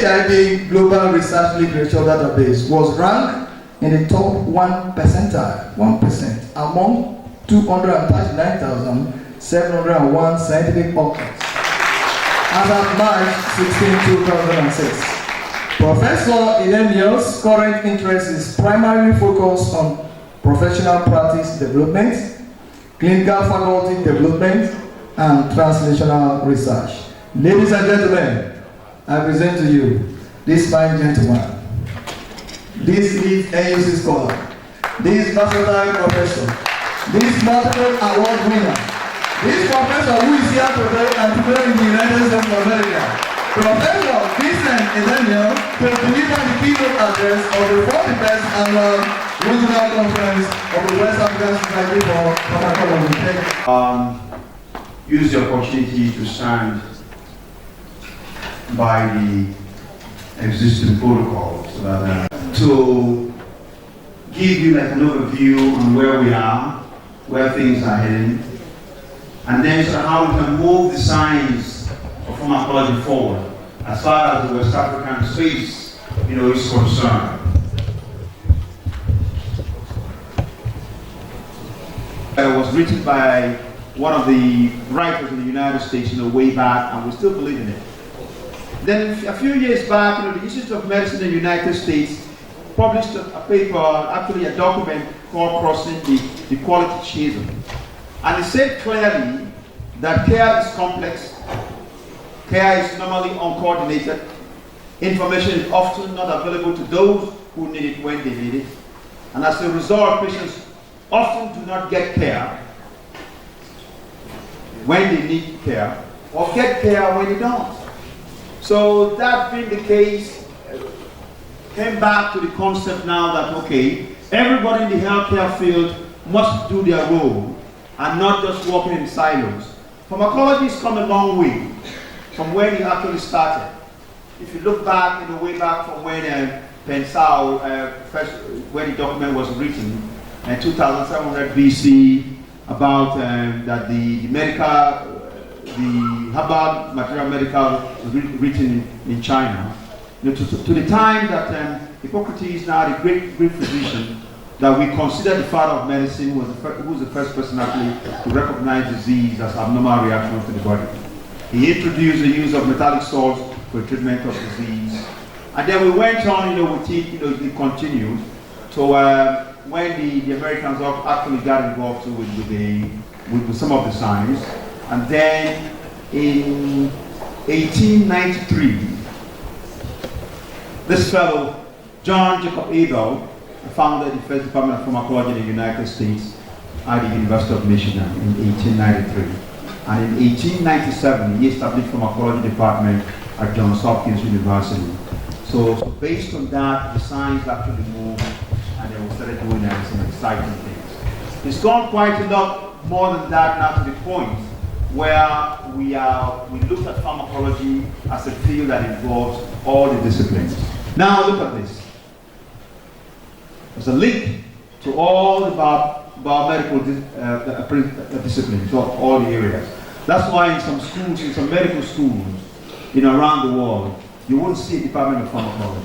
HIV Global Research Literature Database was ranked in the top 1 percentile, 1%, among 239,701 scientific authors as of March 16, 2006. Professor Idemyor's current interest is primarily focused on professional practice development, clinical faculty development, and translational research. Ladies and gentlemen, I present to you this fine gentleman, this lead AUC scholar, this versatile professor, this multiple award winner, this professor who is here today and today in the United States of America, Professor Vincent Idemyor, to deliver the keynote address of the 41st Annual Regional Conference of the West African Society for Pharmacology. Use the opportunity to stand by the existing protocols to give you like an overview on where we are, where things are heading, and then so how we can move the science of pharmacology forward as far as the West African space, is concerned. It was written by one of the writers in the United States way back, and we still believe in it. Then a few years back, the Institute of Medicine in the United States published a paper, actually a document called Crossing the Quality Chasm. And it said clearly that care is complex, care is normally uncoordinated, information is often not available to those who need it when they need it, and as a result, patients often do not get care when they need care, or get care when they don't. So that being the case, came back to the concept now that, okay, everybody in the healthcare field must do their role and not just working in silos. Pharmacology has come a long way from when it actually started. If you look back, way back from when Pensao, when the document was written, in 2700 BC, about that the herbal material medical was written in China, to the time that Hippocrates, now the great physician, that we consider the father of medicine, who was the first person actually to recognize disease as abnormal reaction to the body. He introduced the use of metallic salts for the treatment of disease, and then we went on, with it, it continued. So when the Americans actually got involved with some of the science, and then in 1893, this fellow, John Jacob Abel, founded the first department of pharmacology in the United States at the University of Michigan in 1893. And in 1897, he established pharmacology department at Johns Hopkins University. So based on that, the science actually moved, and then we started doing some exciting things. It's gone quite a lot more than that now, to the point where we looked at pharmacology as a field that involves all the disciplines. Now look at this. There's a link to all the biomedical disciplines, all the areas. That's why in some schools, in some medical schools, around the world, you won't see a department of pharmacology,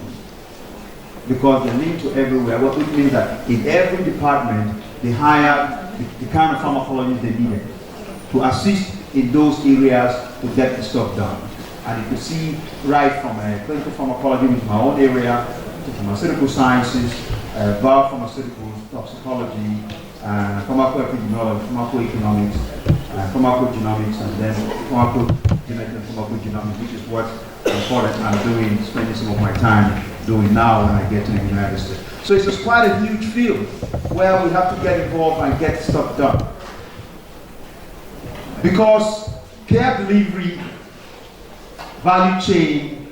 because they link to everywhere. What it means that in every department, they hire the kind of pharmacologists they needed to assist in those areas to get the stuff done. And you can see right from clinical pharmacology, which is my own area, to pharmaceutical sciences, biopharmaceuticals, toxicology, pharmacoepidemiology, pharmacoeconomics, pharmacogenomics, and then pharmacogenetics and pharmacogenomics, which is what I'm doing, spending some of my time doing now when I get to the United States. So it's just quite a huge field where we have to get involved and get stuff done. Because care delivery, value chain,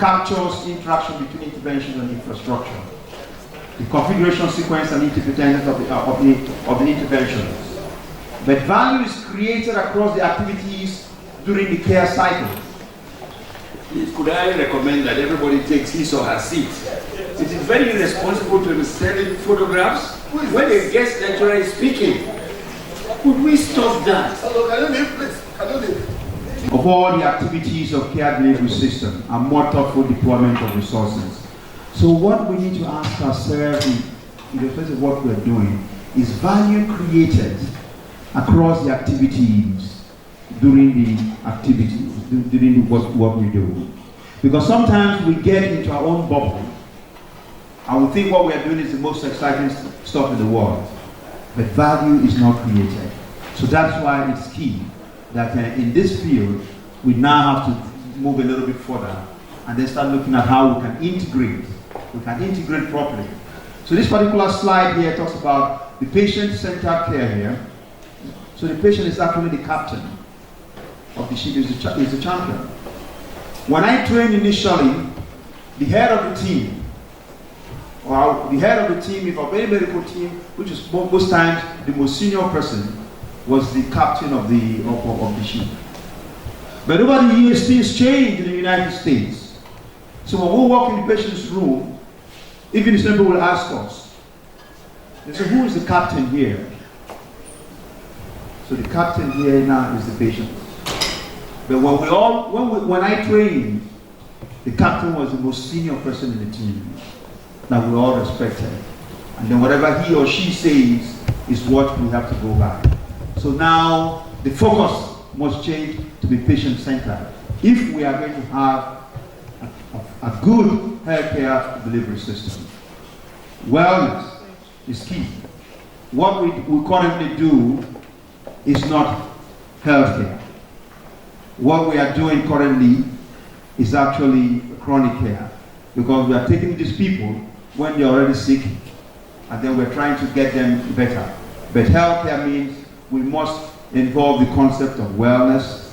captures interaction between interventions and infrastructure, the configuration sequence and interdependence of the interventions. But value is created across the activities during the care cycle. Could I recommend that everybody takes his or her seat? It is very irresponsible to be sending photographs when a guest lecturer is speaking. Could we stop that? Hello, can you leave, please? Can you leave? of all the activities of care delivery system and more thoughtful deployment of resources. So what we need to ask ourselves in the face of what we're doing is value created across the activities during the activities, during what we do. Because sometimes we get into our own bubble and we think what we are doing is the most exciting stuff in the world. But value is not created. So that's why it's key that in this field, we now have to move a little bit further and then start looking at how we can integrate. We can integrate properly. So this particular slide here talks about the patient-centered care here. So the patient is actually the captain of the ship, is the champion. When I trained initially, the head of the team, or the head of the team, if of any medical team, which is most times the most senior person, was the captain of the ship. But over the years, things changed in the United States. So when we walk in the patient's room, even the people will ask us, they say, who is the captain here? So the captain here now is the patient. But when I trained, the captain was the most senior person in the team that we all respected. And then whatever he or she says is what we have to go by. So now the focus must change to be patient-centered if we are going to have a good healthcare delivery system. Wellness is key. What we currently do is not healthcare. What we are doing currently is actually chronic care, because we are taking these people when they're already sick and then we're trying to get them better. But healthcare means we must involve the concept of wellness,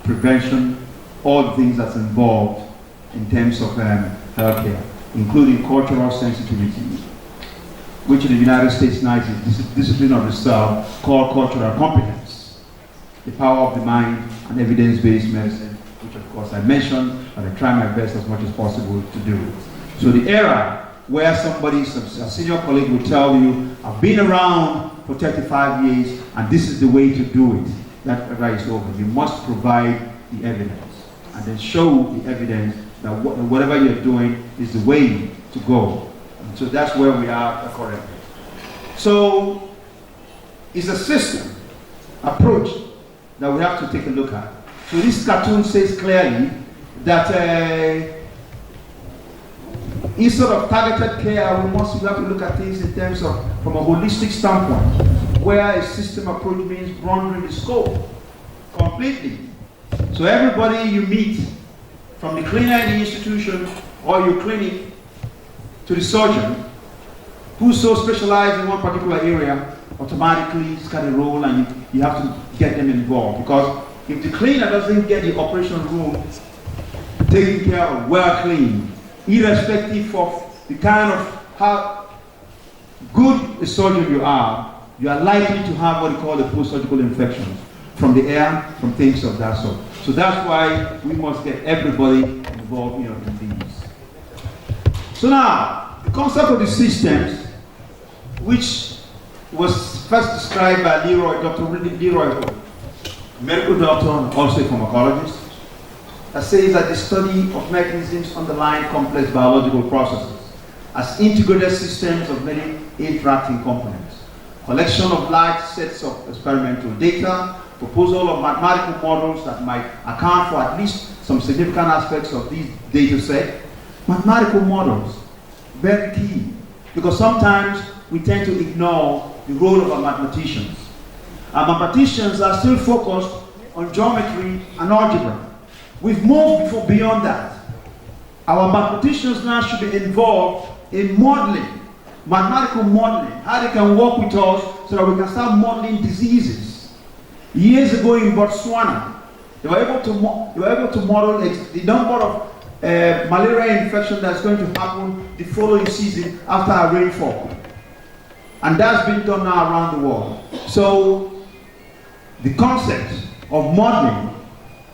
prevention, all the things that's involved in terms of healthcare, including cultural sensitivity, which in the United States now is a discipline of the self called cultural competence, the power of the mind and evidence-based medicine, which of course I mentioned, and I try my best as much as possible to do. So the era where a senior colleague will tell you, I've been around for 35 years and this is the way to do it, that era is over. You must provide the evidence and then show the evidence that whatever you're doing is the way to go. And so that's where we are currently. So it's a system approach that we have to take a look at. So this cartoon says clearly that instead of targeted care, we have to look at things in terms of from a holistic standpoint, where a system approach means broadening the scope completely. So everybody you meet, from the cleaner in the institution or your clinic to the surgeon, who's so specialized in one particular area, automatically it's got a role and you have to get them involved. Because if the cleaner doesn't get the operation room taken care of, well clean, irrespective of the kind of how good a surgeon you are likely to have what we call the post-surgical infections from the air, from things of that sort. So that's why we must get everybody involved in these. So now, the concept of the systems, which was first described by Dr. Leroy, a medical doctor and also a pharmacologist, that says that the study of mechanisms underlying complex biological processes as integrated systems of many interacting components, collection of large sets of experimental data, proposal of mathematical models that might account for at least some significant aspects of these data set. Mathematical models, very key, because sometimes we tend to ignore the role of our mathematicians. Our mathematicians are still focused on geometry and algebra. We've moved beyond that. Our mathematicians now should be involved in modeling, mathematical modeling, how they can work with us so that we can start modeling diseases. Years ago in Botswana, they were able to model the number of malaria infection that's going to happen the following season after a rainfall. And that's been done now around the world. So the concept of modeling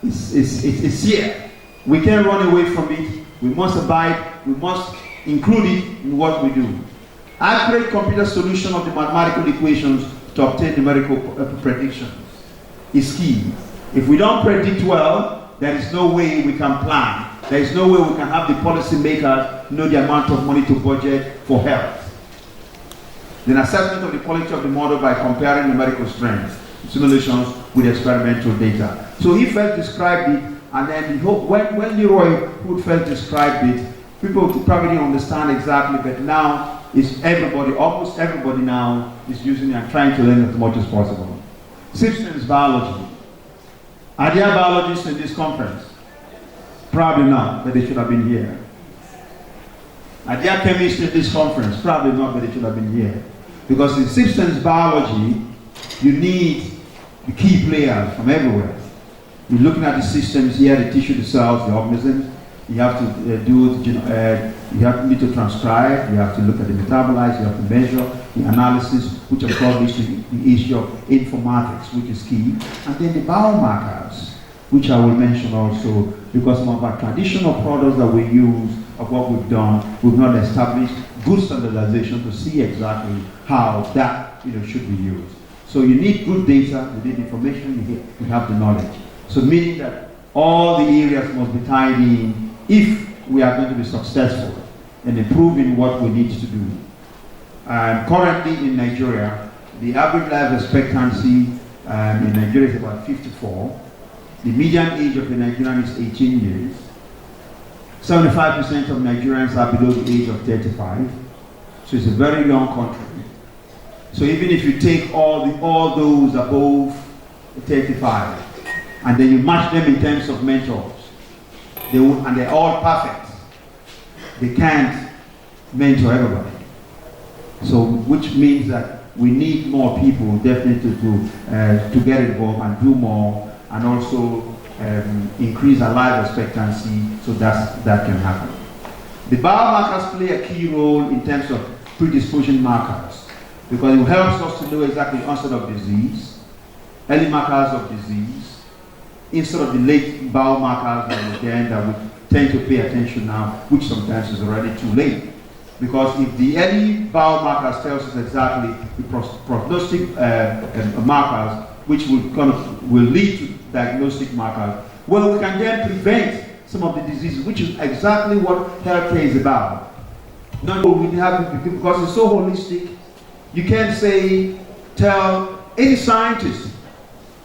is here. We can't run away from it. We must abide. We must include it in what we do. Accurate computer solution of the mathematical equations to obtain numerical predictions is key. If we don't predict well, there is no way we can plan. There is no way we can have the policy makers know the amount of money to budget for health. Then assessment of the quality of the model by comparing numerical strength simulations with experimental data. So he first described it, and then when Leroy Hood first described it, people probably didn't understand exactly, but now it's everybody, almost everybody now is using it and trying to learn as much as possible. Systems biology. Are there biologists in this conference? Probably not, but they should have been here. Are there chemists in this conference? Probably not, but they should have been here. Because in systems biology, you need the key players from everywhere. You're looking at the systems here, the tissue, the cells, the organisms. You have to need to transcribe, you have to look at the metabolites, you have to measure the analysis, which of course leads to the issue of informatics, which is key. And then the biomarkers, which I will mention also, because some of our traditional products that we use, of what we've done, we've not established good standardization to see exactly how that should be used. So you need good data, you need information, you have the knowledge. So meaning that all the areas must be tied in if we are going to be successful in improving what we need to do. Currently in Nigeria, the average life expectancy in Nigeria is about 54. The median age of a Nigerian is 18 years. 75% of Nigerians are below the age of 35. So it's a very young country. So even if you take all those above 35, and then you match them in terms of mentors, and they're all perfect, they can't mentor everybody. So which means that we need more people definitely to get involved and do more, and also increase our life expectancy, so that can happen. The biomarkers play a key role in terms of predisposition markers, because it helps us to know exactly the onset of disease, early markers of disease, instead of the late biomarkers that we tend to pay attention now, which sometimes is already too late. Because if the early biomarkers tells us exactly the prognostic markers, which will lead to diagnostic markers, well, we can then prevent some of the diseases, which is exactly what healthcare is about. Not we have, because it's so holistic. You can't tell any scientist,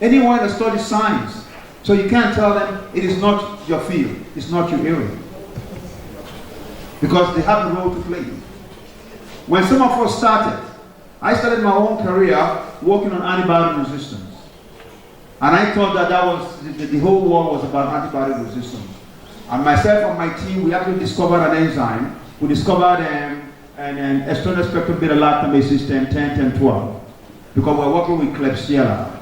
anyone that studies science, so you can't tell them it is not your field, it's not your area. Because they have a role to play. When some of us started, I started my own career working on antibiotic resistance. And I thought that was, the whole world was about antibiotic resistance. And myself and my team, we actually discovered an enzyme. We discovered an external spectrum beta lactamase system 10-10-12, because we're working with Klebsiella.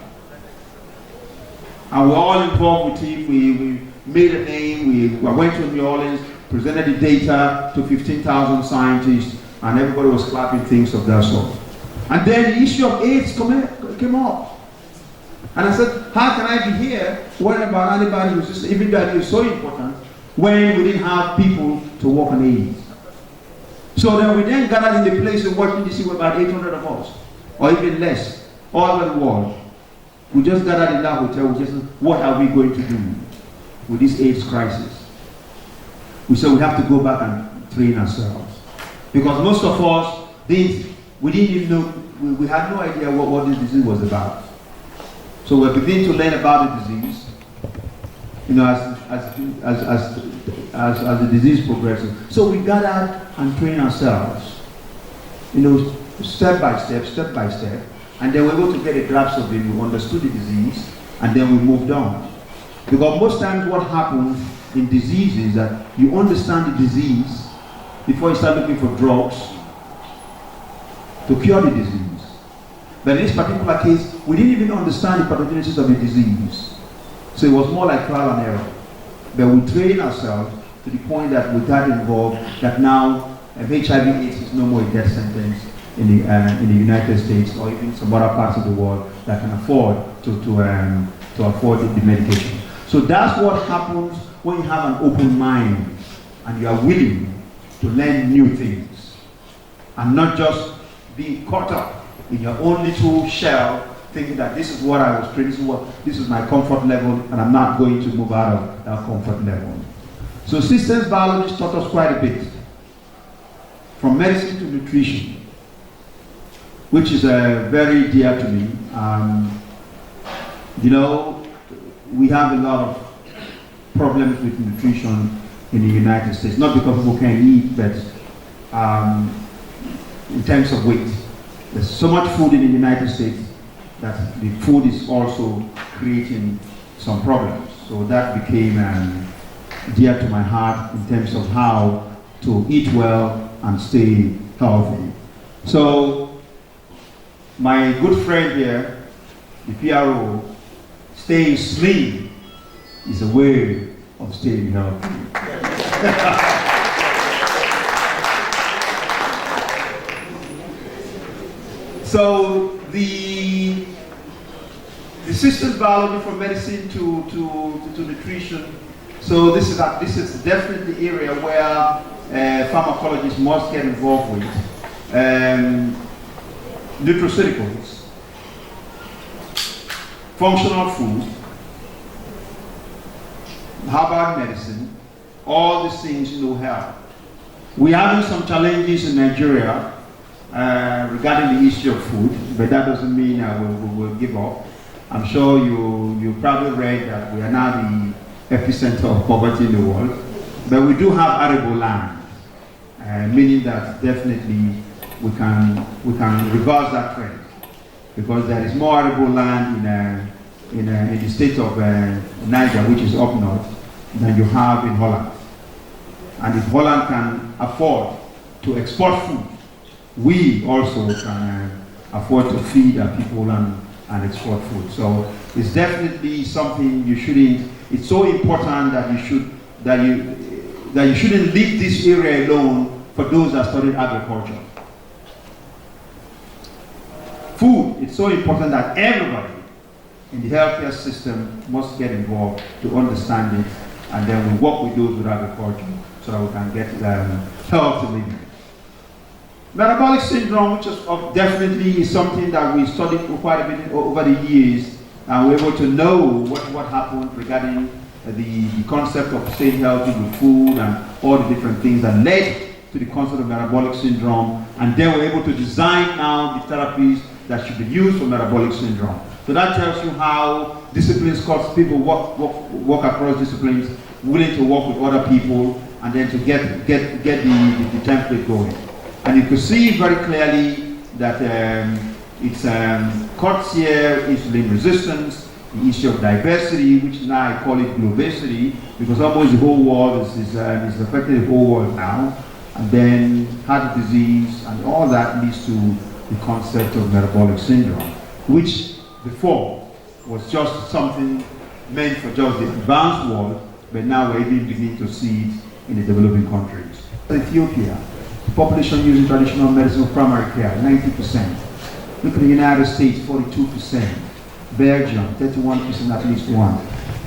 And we're all involved with it. We made a name, we went to New Orleans, presented the data to 15,000 scientists, and everybody was clapping things of that sort. And then the issue of AIDS came up. And I said, how can I be here worrying about antibiotic resistance, even though it is so important, when we didn't have people to work on AIDS? So then we then gathered in the place of Washington DC with about 800 of us, or even less, all over the world. We just gathered in that hotel, we just said, what are we going to do with this AIDS crisis? We said we have to go back and train ourselves. Because most of us, we didn't even know, we had no idea what this disease was about. So we're beginning to learn about the disease, as the disease progresses. So we gathered and trained ourselves, step by step, and then we were able to get a grasp of it. We understood the disease, and then we moved on. Because most times what happens in disease is that you understand the disease before you start looking for drugs to cure the disease. But in this particular case, we didn't even understand the pathogenesis of the disease. So it was more like trial and error. But we trained ourselves to the point that we got involved, that now HIV/AIDS is no more a death sentence in the United States, or even some other parts of the world that can afford to afford the medication. So that's what happens when you have an open mind and you are willing to learn new things, and not just being caught up in your own little shell thinking that this is what I was trained, this is my comfort level, and I'm not going to move out of that comfort level. So systems biology taught us quite a bit, from medicine to nutrition, which is very dear to me. You know, we have a lot of problems with nutrition in the United States, not because people can't eat, but in terms of weight. There's so much food in the United States that the food is also creating some problems. So that became dear to my heart in terms of how to eat well and stay healthy. So my good friend here, the PRO, staying slim is a way of staying healthy. So the systems biology from medicine to nutrition. So this is definitely the area where pharmacologists must get involved with. Nutraceuticals, functional food, herbal medicine, all these things help. We're having some challenges in Nigeria regarding the issue of food, but that doesn't mean we'll give up. I'm sure you probably read that we are now the epicenter of poverty in the world, but we do have arable land, meaning that definitely we can reverse that trend, because there is more arable land in the state of Niger, which is up north, than you have in Holland. And if Holland can afford to export food, we also can afford to feed our people and export food. So it's definitely something you shouldn't. It's so important that you shouldn't leave this area alone for those that study agriculture. Food, it's so important that everybody in the healthcare system must get involved to understand it, and then we work with those with agriculture so that we can get healthy living. Metabolic syndrome, which is definitely is something that we studied for quite a bit over the years, and we're able to know what happened regarding the concept of staying healthy with food and all the different things that led to the concept of metabolic syndrome, and then we're able to design now the therapies that should be used for metabolic syndrome. So that tells you how disciplines cause people work across disciplines, willing to work with other people, and then to get the template going. And you can see very clearly that it's cuts here insulin resistance, the issue of diversity, which now I call it globacity, because almost the whole world is affecting the whole world now. And then heart disease and all that leads to the concept of metabolic syndrome, which before was just something meant for just the advanced world, but now we're even beginning to see it in the developing countries. Ethiopia, the population using traditional medicine for primary care, 90%. Look at the United States, 42%. Belgium, 31%, at least one.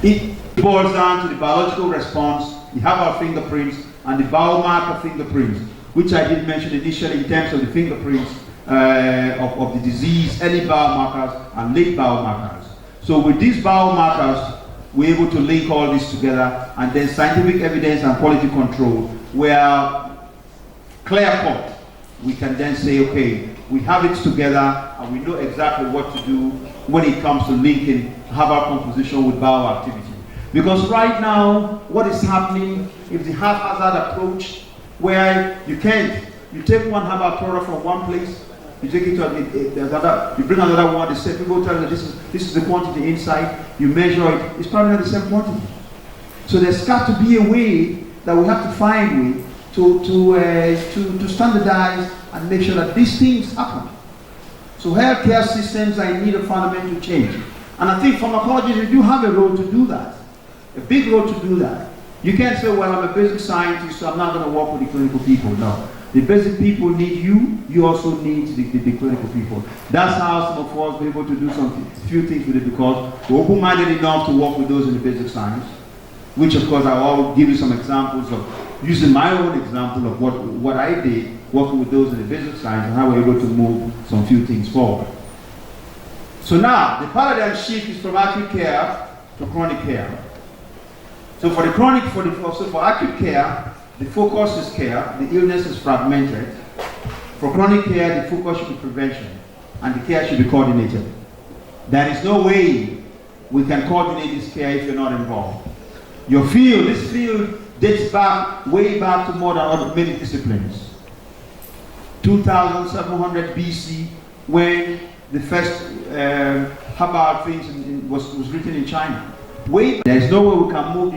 It boils down to the biological response, the herbal fingerprints, and the biomarker fingerprints, which I did mention initially in terms of the fingerprints of the disease, early biomarkers and late biomarkers. So with these biomarkers, we're able to link all this together, and then scientific evidence and quality control, where clear cut, we can then say, okay, we have it together and we know exactly what to do when it comes to linking herbal composition with bioactivity. Because right now, what is happening is the haphazard approach, where you take one herbal product from one place, you take it to another, you bring another one, the same people tell you that this is the quantity inside, you measure it, it's probably not the same quantity. So there's got to be a way that we have to find a way to standardize and make sure that these things happen. So healthcare systems are in need of fundamental change. And I think pharmacologists, we do have a role to do that. A big role to do that. You can't say, well, I'm a basic scientist, so I'm not going to work with the clinical people. No. The basic people need you, you also need the clinical people. That's how some of us were able to do few things with it, because we're open-minded enough to work with those in the basic science, which of course I will give you some examples of, using my own example of what I did, working with those in the basic science, and how we're able to move some few things forward. So now, the paradigm shift is from acute care to chronic care. So for acute care, the focus is care, the illness is fragmented. For chronic care, the focus should be prevention, and the care should be coordinated. There is no way we can coordinate this care if you're not involved. This field dates back, way back to more than many disciplines. 2700 BC, when the first herbal things was written in China. There is no way we can move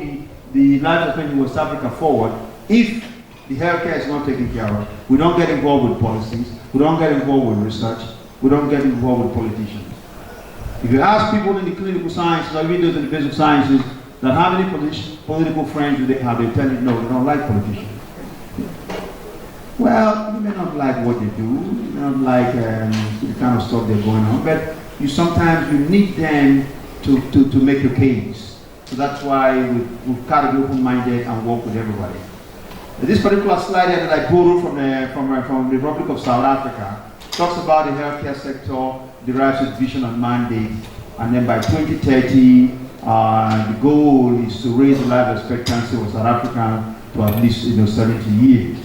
the life expectancy in West Africa forward if the healthcare is not taken care of. We don't get involved with policies, we don't get involved with research, we don't get involved with politicians. If you ask people in the clinical sciences, or even those in the basic sciences, that how many political friends do they have, they tell you no, they don't like politicians. Well, you may not like what they do, you may not like the kind of stuff they're going on, but sometimes you need them to make your case. So that's why we've got to be open-minded and work with everybody. This particular slide here that I borrowed from the Republic of South Africa talks about the healthcare sector, derives its vision and mandate, and then by 2030, the goal is to raise the life expectancy of South Africa to at least 70 years.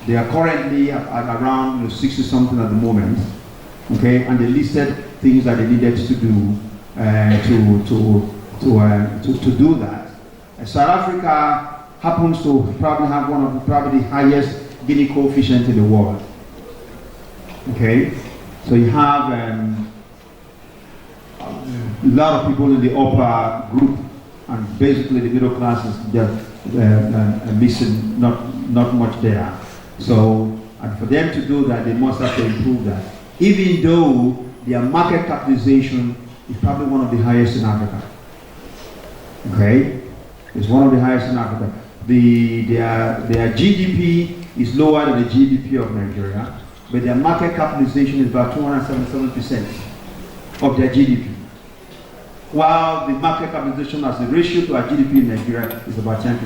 They are currently at around 60 something at the moment, okay, and they listed things that they needed to do to do that. South Africa happens to probably have one of the highest Gini coefficient in the world. Okay, so you have a lot of people in the upper group, and basically the middle class is just missing, not much there. So, and for them to do that, they must have to improve that. Even though their market capitalization is probably one of the highest in Africa. Okay, it's one of the highest in Africa. Their GDP is lower than the GDP of Nigeria, but their market capitalization is about 277% of their GDP. While the market capitalization as a ratio to our GDP in Nigeria is about 10%.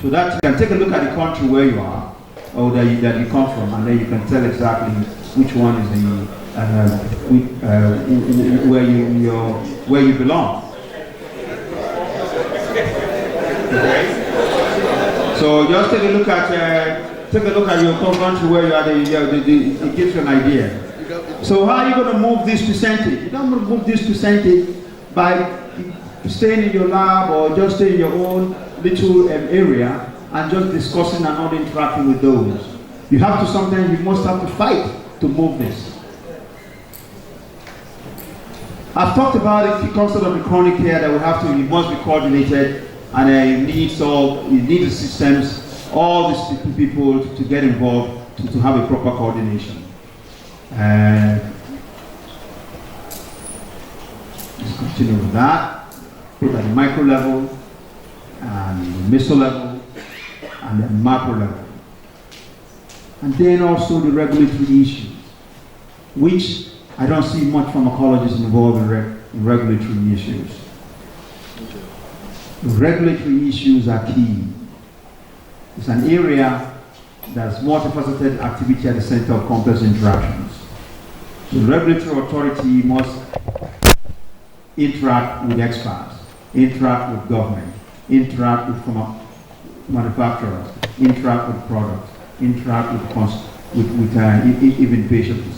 So that you can take a look at the country where you are, or that you come from, and then you can tell exactly which one is where you belong. So just take a look at your country where you are. It gives you an idea. So how are you going to move this percentage? You don't move this percentage by staying in your lab or just stay in your own little area and just discussing and not interacting with those. You have to sometimes, you must have to fight to move this. I've talked about the concept of the chronic care that it must be coordinated, and you need the systems, all these people to get involved to have a proper coordination. Let's continue with that. Put at the micro level, and the meso level, and the macro level. And then also the regulatory issues, which I don't see much pharmacologists involved in regulatory issues. The regulatory issues are key. It's an area that's multifaceted activity at the center of complex interactions. The regulatory authority must interact with experts, interact with government, interact with manufacturers, interact with products, interact with even patients.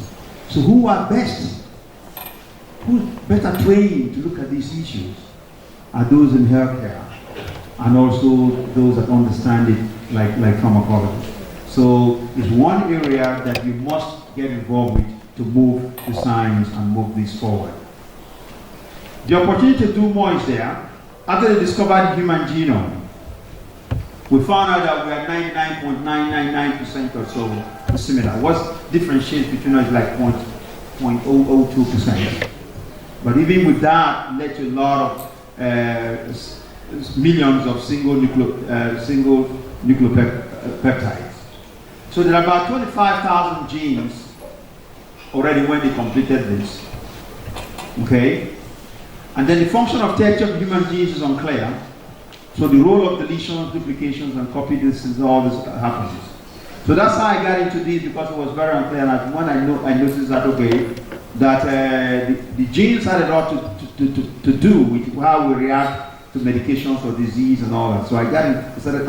So who are best? Who's better trained to look at these issues? Are those in healthcare, and also those that understand it like pharmacology. So it's one area that you must get involved with to move the science and move this forward. The opportunity to do more is there. After they discovered the human genome, we found out that we are 99.999% or so similar. What's differentiates between us is like 0.002%. But even with that, led to a lot of millions of single nucleopeptides. So there are about 25,000 genes already when they completed this. Okay? And then the function of 30 of human genes is unclear. So the role of deletions, duplications, and copy this all this happens. So that's how I got into this, because it was very unclear. And when I noticed that, okay, that the genes had a lot to do with how we react to medications or disease and all that. So I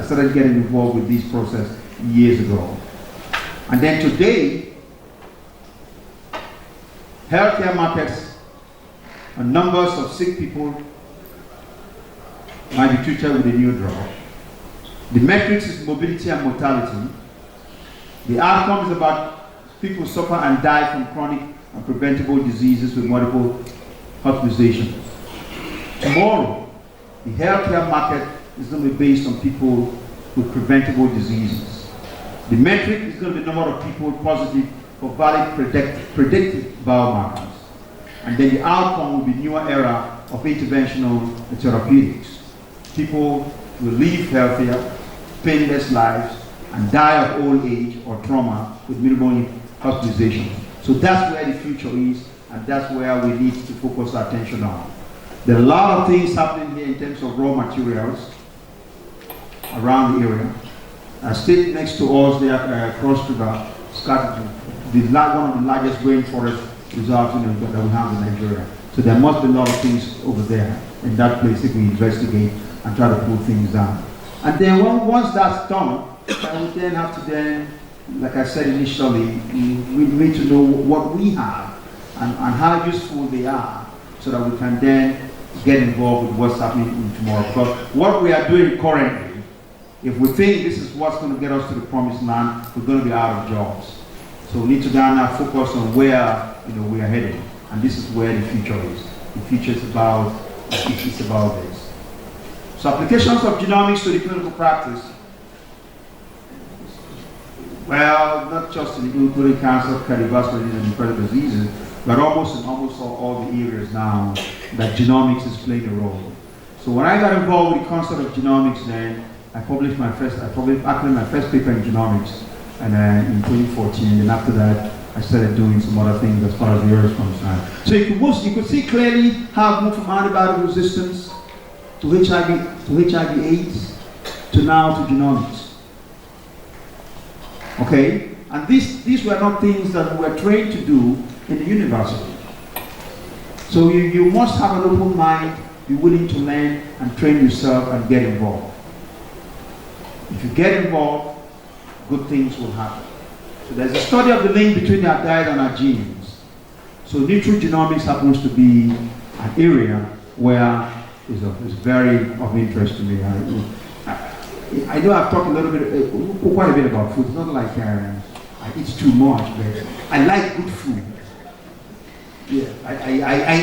started getting involved with this process years ago. And then today, healthcare markets and numbers of sick people might be treated with a new drug. The metrics is mobility and mortality. The outcome is about people suffer and die from chronic and preventable diseases with multiple hospitalizations. Tomorrow, the healthcare market is going to be based on people with preventable diseases. The metric is going to be the number of people positive for valid predictive biomarkers. And then the outcome will be newer era of interventional therapeutics. People will live healthier, painless lives, and die of old age or trauma with minimal hospitalization. So that's where the future is, and that's where we need to focus our attention on. There are a lot of things happening here in terms of raw materials around the area. A state next to us there, Cross River, scattered one of the largest rainforest reserves that we have in Nigeria. So there must be a lot of things over there in that place if we investigate and try to pull things down. And then once that's done, we then have to then, like I said initially, we need to know what we have and how useful they are so that we can then get involved with what's happening tomorrow. Because what we are doing currently, if we think this is what's going to get us to the promised land, we're going to be out of jobs. So we need to now focus on where we are heading. And this is where the future is. The future is about this. So applications of genomics to the clinical practice. Well, not just including cancer, cardiovascular disease, and infectious diseases, but almost in almost all the areas now that genomics is playing a role. So when I got involved with the concept of genomics, then I published my first paper in genomics, and in 2014. And after that, I started doing some other things as far as the area is concerned. So you could see clearly how I've moved from antibiotic resistance to HIV/AIDS to now to genomics. Okay, and these were not things that we were trained to do in the university. So you must have an open mind, be willing to learn and train yourself and get involved. If you get involved, good things will happen. So there's a study of the link between our diet and our genes. So nutrigenomics happens to be an area where is very of interest to me. I know I've talked quite a bit about food. It's not like I eat too much, but I like good food. Yeah, I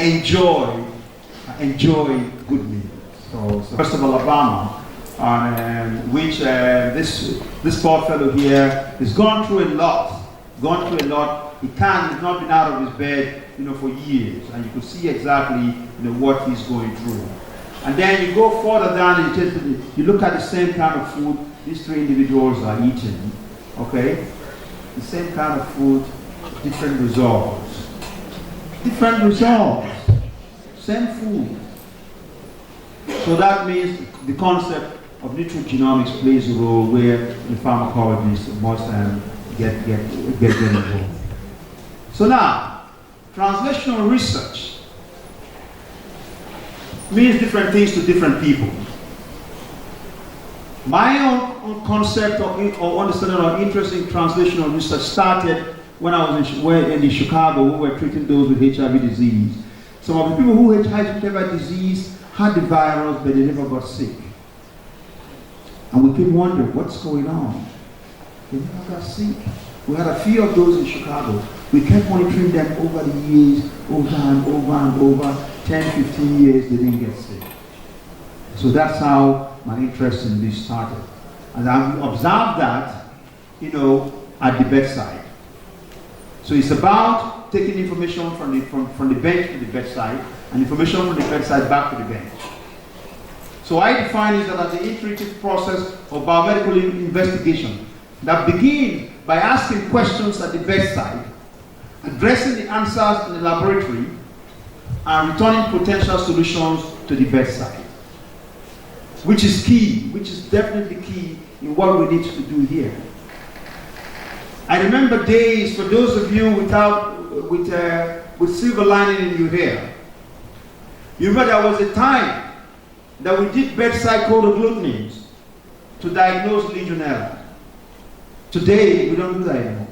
enjoy good meals. So first of Alabama, on which this poor fellow here has gone through a lot. He's not been out of his bed, for years, and you can see exactly, what he's going through. And then you go further down and you look at the same kind of food these three individuals are eating, okay? The same kind of food, different results. Different results, same food. So that means the concept of nutrigenomics plays a role where the pharmacologist must get involved. So now, translational research means different things to different people. My own concept or understanding or interest in translational research started when I was in Chicago. We were treating those with HIV disease. Some of the people who had HIV disease had the virus, but they never got sick. And we kept wondering, what's going on? They never got sick. We had a few of those in Chicago. We kept monitoring them over the years, over and over, 10, 15 years, they didn't get sick. So that's how my interest in this started. And I observed that, at the bedside. So it's about taking information from the bench to the bedside, and information from the bedside back to the bench. So I define it as the iterative process of biomedical investigation that begins by asking questions at the bedside, addressing the answers in the laboratory, and returning potential solutions to the bedside. Which is key, which is definitely key in what we need to do here. I remember days, for those of you with with silver lining in your hair. You remember there was a time that we did bedside cold agglutinin to diagnose Legionella. Today, we don't do that anymore.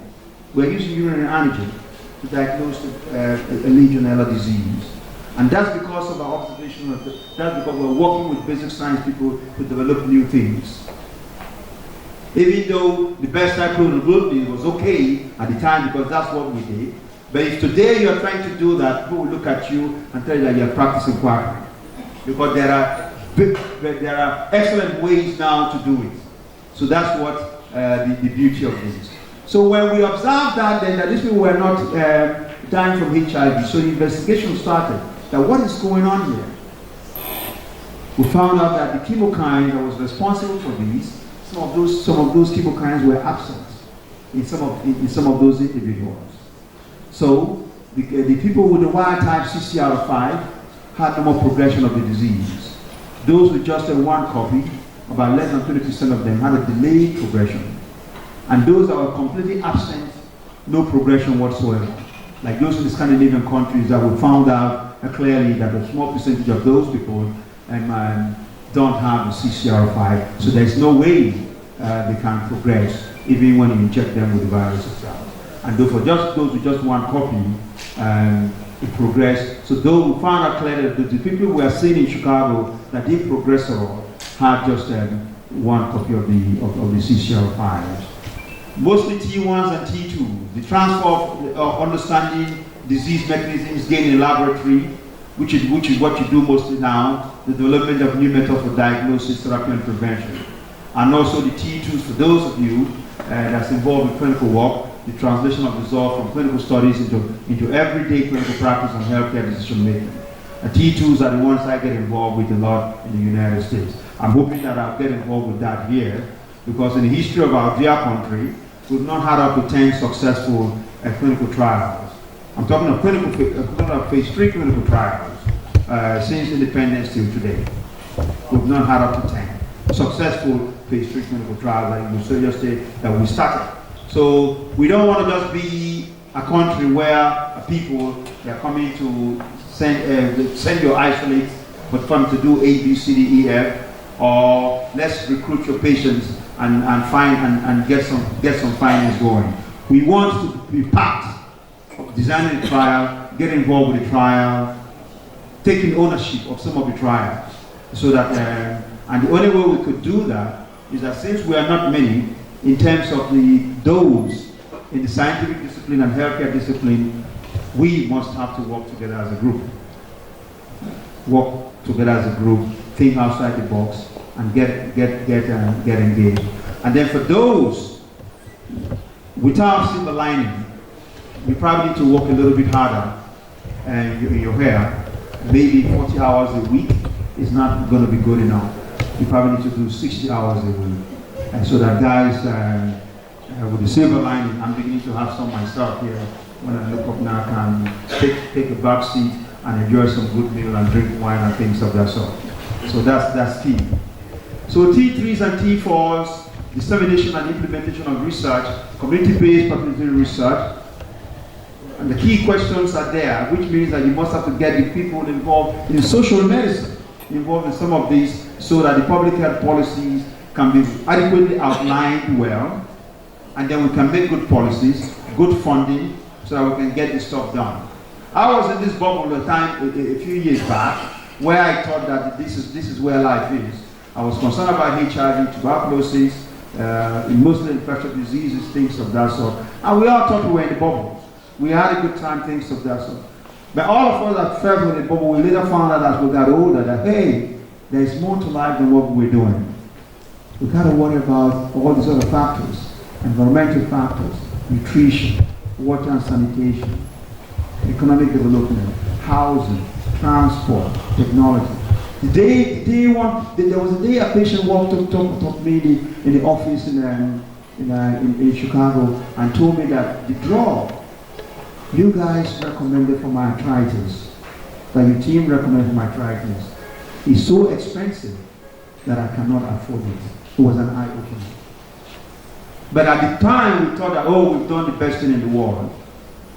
We're using urinary antigen to diagnose a Legionella disease. And that's because of our observation of that's because we're working with basic science people to develop new things. Even though the bedside cold agglutinin was okay at the time because that's what we did, but if today you're trying to do that, people will look at you and tell you that you're practicing quackery. Because there are excellent ways now to do it. So that's what the beauty of this. So when we observed that, then that these people were not dying from HIV, so the investigation started. That what is going on here? We found out that the chemokine that was responsible for these, some of those chemokines were absent in some of those individuals. So the people with the wild type CCR5 had no more progression of the disease. Those with just a one copy, about less than 20% of them had a delayed progression. And those that were completely absent, no progression whatsoever. Like those in the Scandinavian countries that we found out clearly that a small percentage of those people don't have the CCR5, so there's no way they can progress even when you inject them with the virus itself. And for just those with just one copy, it progressed. So though we found out clearly that the people we are seeing in Chicago that didn't progress at all had just one copy of the CCR5. Mostly T1s and T2s. The transfer of understanding disease mechanisms gained in laboratory, which is what you do mostly now, the development of new methods for diagnosis, therapy, and prevention. And also the T2s for those of you that's involved in clinical work, the translation of results from clinical studies into everyday clinical practice and healthcare decision making. T2s are the ones I get involved with a lot in the United States. I'm hoping that I'll get involved with that here, because in the history of our dear country, we've not had up to 10 successful clinical trials. I'm talking of phase 3 clinical trials since independence till today. We've not had up to 10 successful phase 3 clinical trials like you said yesterday that we started. So we don't want to just be a country where people are coming to send your isolates, but come to do A, B, C, D, E, F, or let's recruit your patients and get some findings going. We want to be part of designing the trial, get involved with the trial, taking ownership of some of the trials, so that and the only way we could do that is that since we are not many in terms of those in the scientific discipline and healthcare discipline, we must have to work together as a group. Work together as a group, think outside the box, and get engaged. And then for those without silver lining, you probably need to work a little bit harder in your hair. Maybe 40 hours a week is not going to be good enough. You probably need to do 60 hours a week. And so that guys with the silver lining, I'm beginning to have some myself here. When I look up now, I can take a back seat and enjoy some good meal and drink wine and things of that sort. So that's key. So T3s and T4s, dissemination and implementation of research, community-based participatory research. And the key questions are there, which means that you must have to get the people involved in social medicine, involved in some of these, so that the public health policies can be adequately outlined well, and then we can make good policies, good funding, so that we can get this stuff done. I was in this bubble a few years back, where I thought that this is where life is. I was concerned about HIV, tuberculosis, mostly infectious diseases, things of that sort. And we all thought we were in the bubble. We had a good time, things of that sort. But all of us that fell in the bubble, we later found out as we got older that, hey, there's more to life than what we're doing. We got to worry about all these other factors, environmental factors, nutrition, water and sanitation, economic development, housing, transport, technology. There was a day a patient walked up to me in the office in Chicago and told me that the drug you guys recommended for my arthritis, that your team recommended for my arthritis, is so expensive that I cannot afford it. It was an eye-opener. But at the time we thought that, oh, we've done the best thing in the world.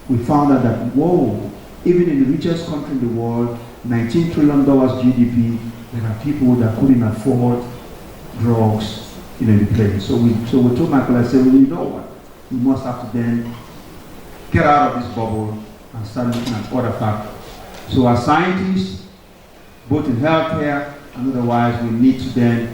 We found out that, whoa, even in the richest country in the world, $19 trillion GDP, there are people that couldn't afford drugs in the place. So we told my colleagues, I said, well, you know what? We must have to then get out of this bubble and start looking at other factors. So as scientists, both in healthcare and otherwise, we need to then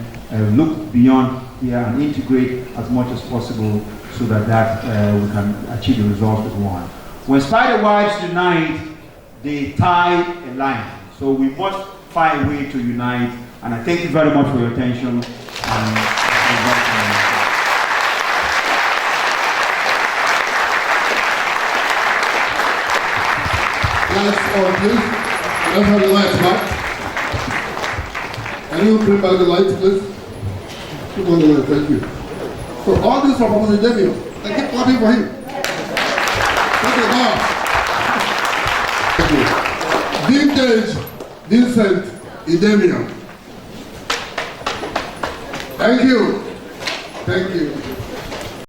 look beyond here and integrate as much as possible so that we can achieve the results that we want. When spider webs unite, they tie a line. So we must find a way to unite. And I thank you very much for your attention. Lights on, please. Let's have the lights back. Can you bring back the lights, please? Keep on the light, thank you. So all this from Professor Idemyor. I keep clapping for him. Thank you, God. Thank you. Vintage Vincent Idemyor. Thank you. Thank you.